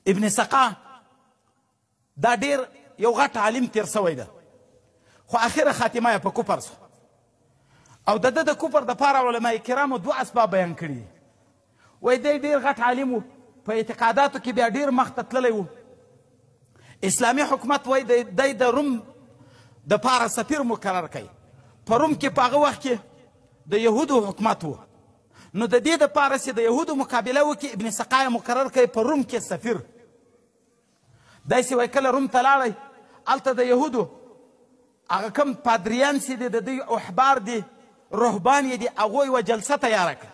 ابن سقا دا ډیر یو غټ عالم تیر سوی ده، خو اخره خاتمه یې په کفر سو. او د ده د کفر دپاره علما کرامو دوه اسباب بیان کړي دي. وایي دی ډېر غټ عالم و، په اعتقاداتو کې بیا ډېر مخته تللی و. اسلامي حکومت وایي دی د روم دپاره سفیر مقرر کوي. په روم کې په هغه وخت کې د یهودو حکومت و، نو د دې دپاره چې د یهودو مقابله وکړي ابن سقا یې مقرر کوي په روم کې سفیر. دی چې وایي کله روم ته لاړی، هلته د یهودو هغه کوم پادریان چې دي د دوی احبار دي رهبان یې دي هغوی یوه جلسه تیاره کړه.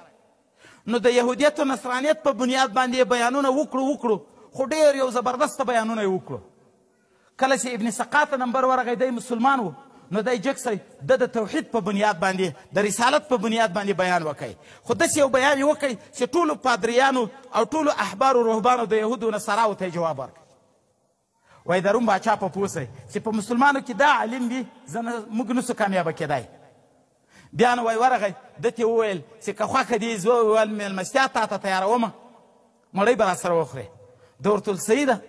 نو د یهودیت و نصرانیت په بنیاد باندې بیانونه وکړو خو ډېر یو زبردسته بیانونه یې وکړو. کله چې ابن سقا ته نمبر ورغی دی مسلمان و، نو دی جګ د توحید په بنیاد باندې د رسالت په بنیاد باندې بیان وکړي. خو داسې یو بیان یې وکړي چې ټولو پادریانو او ټولو احبارو رهبانو د یهودو نصراو ته یې جواب ورکړي. وایي د روم باچا په پوه سئ چې په مسلمانو کې دا عالم وي موږ نسو کامیابه کېدای. بیا نو وایي ورغی ده ته وویل چې که خوښه دي زه ویل مېلمستیا تا ته تیارومه، مړۍ به راسره وخورې. ده ورته ویل صحیح ده،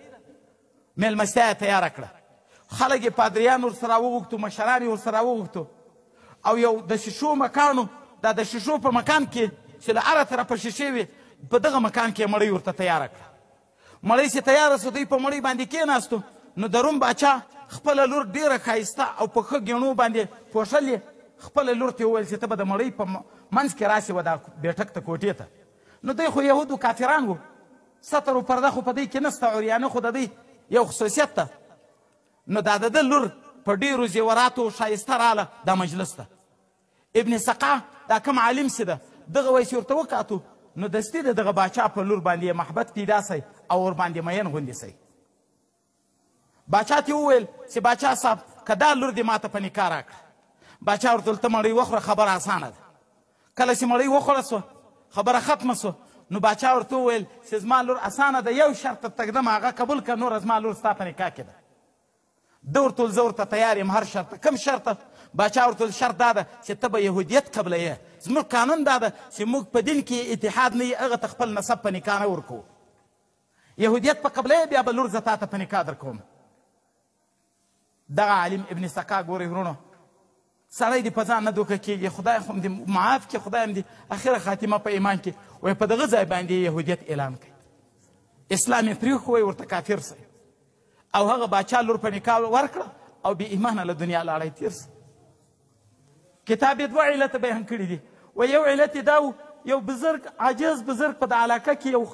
مېلمستیا یې تیاره کړه. خلک یې پادریان ورسره وغوښتو، مشران یې ورسره وغوښتو، او یو د شیشو مکان دا د شیشو په مکان کې چې له هره طرفه شیشې وي، په دغه مکان کې یې مړۍ ورته تیاره کړه. مړۍ چې تیاره سو دوی په مړۍ باندې کېناستو، نو د روم باچا خپله لور ډېره ښایسته او په ښه ګېڼو باندې پوښلې، خپله لور ته یې وویل چې ته به د مړۍ په منځ کې راسې وه دا بیټک ته کوټې ته. نو دوی خو یهودو کافران وو، ستر و پرده خو په دوی کې نسته، عریانه خو د دوی یو خصوصیت ده. نو دا د ده لور په ډېرو زیوراتو ښایسته راله دا مجلس ته. ابن سقا دا کوم عالم چې ده دغه وایي چې ورته وکاتو، نو دستي د دغه باچا په لور باندې محبت پیدا سی او ورباندې مین غوندې سی. باچا ته وویل چې باچا صاحب که دا لور دې ماته په نکاح راکړه. باچا ورته ویل ته مړۍ وخوره، خبره اسانه ده. کله چې مړۍ وخوړه سوه، خبره ختمه سوه، نو باچا ورته وویل چې زما لور اسانه ده، یو شرط ته تږدم هغه قبول کړه، نوره زما لور ستا په نکاح کې ده. ده ورته ویل زه ورته تیار یم هر شرط. کوم شرط؟ باچا ورته ویل شرط دا ده چې ته به یهودیت قبلوې. زموږ قانون دا ده چې موږ په دین کې اتحاد نه یي، هغه ته خپل نسب په نکاح نه ورکوو. یهودیت په قبلوې، بیا به لور زه تا ته په نکاح در کوم. دغه عالم ابن سقا ګورئ ورونو، سړی دې په ځان نه دوکه کېږي، خدای خو دې معاف کړي، خدای هم دې اخره خاتمه په ایمان کې. وایي په دغه ځای باندې یهودیت اعلان کړي، اسلام یې پرېښو، وایي ورته کافر سئ. او هغه باچا لور په نکاح ورکړه او بې ایمانه له دنیا لاړی تېر سو. کتاب یې دوه علته بیان کړي دي. وایي یو علت یې دا و، یو بزرګ عاجز بزرګ په د علاقه کې یو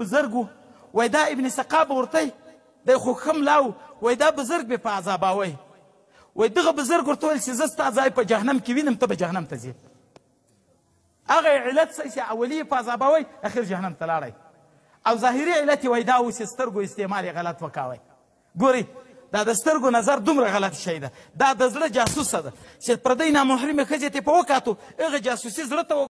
بزرګ و، وایي دا ابن سقا به ورته دی خو ښه ملا و، وایي دا بزرګ به په عذابوی. وایي دغه بزرګ ورته ویل چې زه ستا ځای په جهنم کې وینم، ته به جهنم ته ځې. هغه علت څه چې اولي یې په عذابوی، اخر جهنم ته لاړی. او ظاهري علت یې وایي دا و چې سترګو استعمال یې غلط وکاوی. ګورئ دا د سترګو نظر دومره غلط شی ده، دا د زړه جاسوسه ده چې پردۍ نامحرمې ښځې ته یې په وکاتو، هغه جاسوسي زړه ته